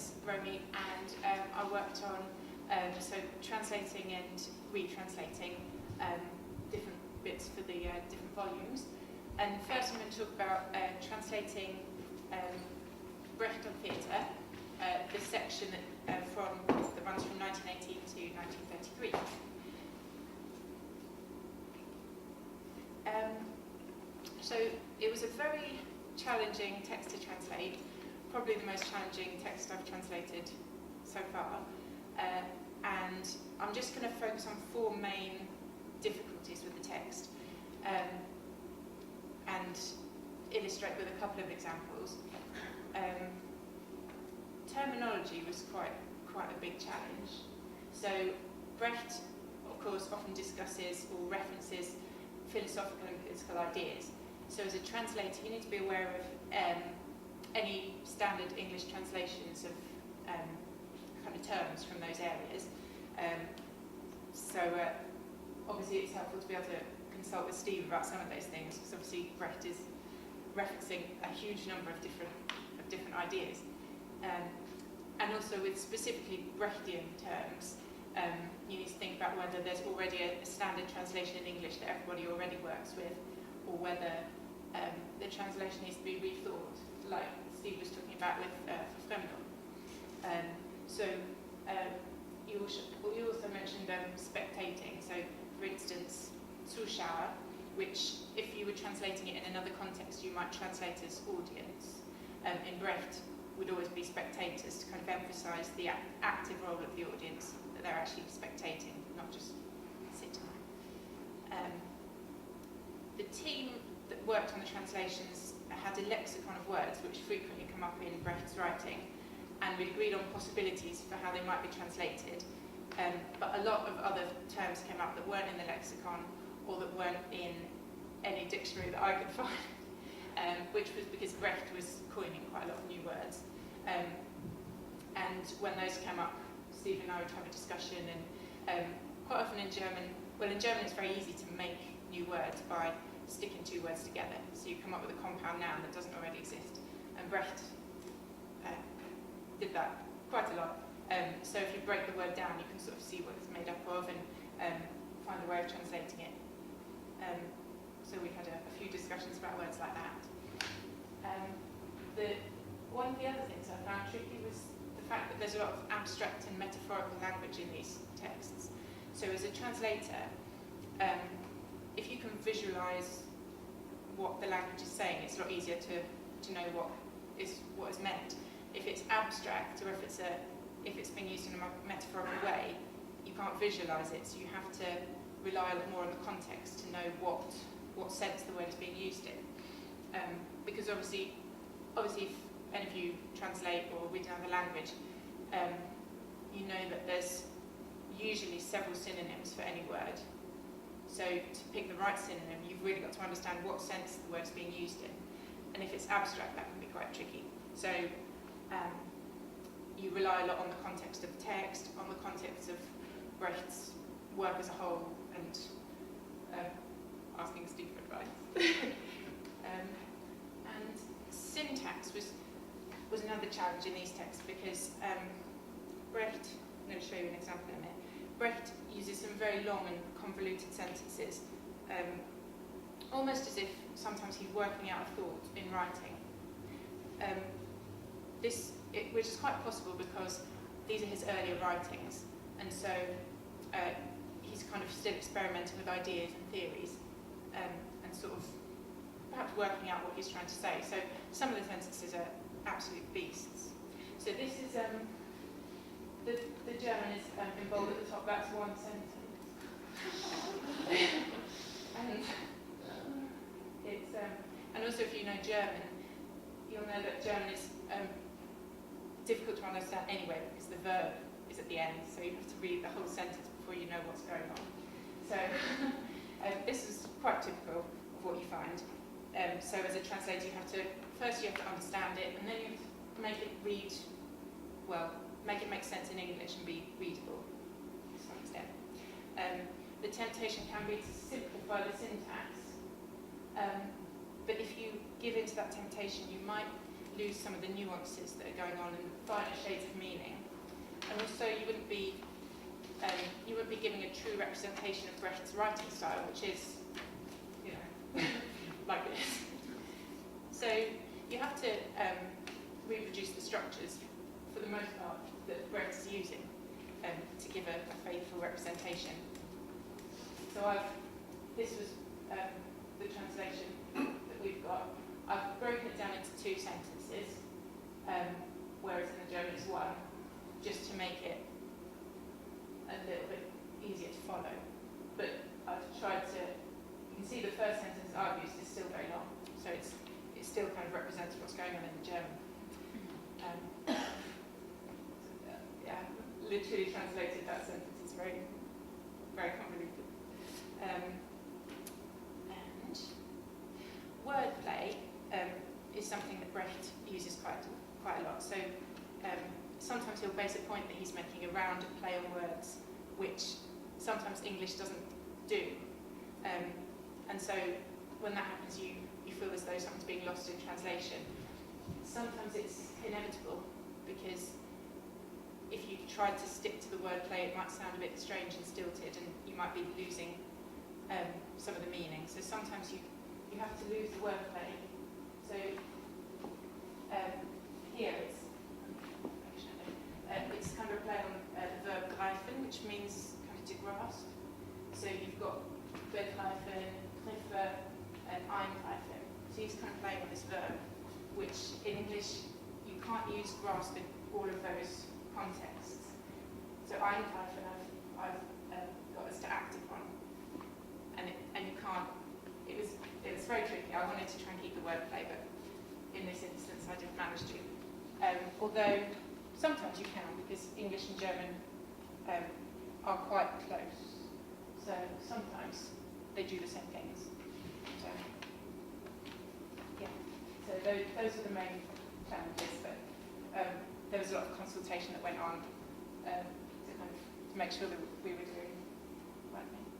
is Romy, and I worked on translating and retranslating different bits for the different volumes. And first I'm going to talk about translating Brecht on theatre, the section that runs from 1918 to 1933. So it was a very challenging text to translate, probably the most challenging text I've translated so far. And I'm just going to focus on four main difficulties with the text and illustrate with a couple of examples. Terminology was quite a big challenge. So Brecht, of course, often discusses or references philosophical and political ideas. So as a translator, you need to be aware of any standard English translations of kind of terms from those areas. Obviously it's helpful to be able to consult with Steve about some of those things, because obviously Brecht is referencing a huge number of different ideas. And also with specifically Brechtian terms, you need to think about whether there's already a standard translation in English that everybody already works with, or whether the translation needs to be rethought, like Steve was talking about with Fremdung. You also mentioned spectating. So, for instance, Zuschauer, which if you were translating it in another context, you might translate as audience. In Brecht, would always be spectators to kind of emphasise the active role of the audience, that they're actually spectating, not just sitting. The team that worked on the translations had a lexicon of words which frequently come up in Brecht's writing, and we agreed on possibilities for how they might be translated. But a lot of other terms came up that weren't in the lexicon, or that weren't in any dictionary that I could find, which was because Brecht was coining quite a lot of new words. And when those came up, Steve and I would have a discussion, and quite often in German it's very easy to make new words by sticking two words together. So you come up with a compound noun that doesn't already exist. And Brecht did that quite a lot. So if you break the word down, you can sort of see what it's made up of and find a way of translating it. So we had a few discussions about words like that. One of the other things I found tricky was the fact that there's a lot of abstract and metaphorical language in these texts. So as a translator, if you can visualise what the language is saying, it's a lot easier to know what is meant. If it's abstract, or if it's being used in a metaphorical way, you can't visualise it, so you have to rely a lot more on the context to know what sense the word is being used in. Because obviously if any of you translate or read another language, you know that there's usually several synonyms for any word. So to pick the right synonym, you've really got to understand what sense the word's being used in. And if it's abstract, that can be quite tricky. So you rely a lot on the context of the text, on the context of Brecht's work as a whole, and asking Steve for advice. And syntax was another challenge in these texts, because Brecht, I'm going to show you an example in a minute, Brecht uses some very long and convoluted sentences, almost as if sometimes he's working out a thought in writing. Which is quite possible because these are his earlier writings, and so he's kind of still experimenting with ideas and theories, and sort of perhaps working out what he's trying to say. So some of the sentences are absolute beasts. So this is the German is in bold at the top. That's one sentence, and it's and also if you know German, you'll know that German is difficult to understand anyway, because the verb is at the end, so you have to read the whole sentence before you know what's going on. So this is quite typical of what you find. So as a translator, you have to understand it, and then you have to make it make it make sense in English and be readable to some extent. The temptation can be to simplify the syntax, but if you give in to that temptation, you might lose some of the nuances that are going on and finer shades of meaning. And also you wouldn't be giving a true representation of Brecht's writing style, which is, you know, like this. So you have to reproduce the structures, for the most part, that Brecht is using to give a faithful representation. So this was the translation that we've got. I've broken it down into 2 sentences, whereas in the German it's 1, just to make it a little bit easier to follow. But I've tried to, you can see the first sentence I've used is still very long, so it still kind of represents what's going on in the German. Yeah, literally translated that sentence. It's very, very convoluted. And wordplay is something that Brecht uses quite a lot. So sometimes he'll base a point that he's making around a play on words, which sometimes English doesn't do. And so when that happens, you feel as though something's being lost in translation. Sometimes it's inevitable, because if you tried to stick to the wordplay, it might sound a bit strange and stilted, and you might be losing some of the meaning. So sometimes you have to lose the wordplay. So here it's kind of a play on the verb greifen, which means kind of to grasp. So you've got begreifen, treffer, and eingreifen. So he's kind of playing on this verb, which in English you can't use grasp in all of those contexts. So eingreifen I've got us to act upon, and you can't. It was very tricky. I wanted to try and keep the wordplay, but in this instance I didn't manage to. Although sometimes you can, because English and German are quite close. So sometimes they do the same things. So yeah. So those are the main challenges. But there was a lot of consultation that went on to make sure that we were doing right thing.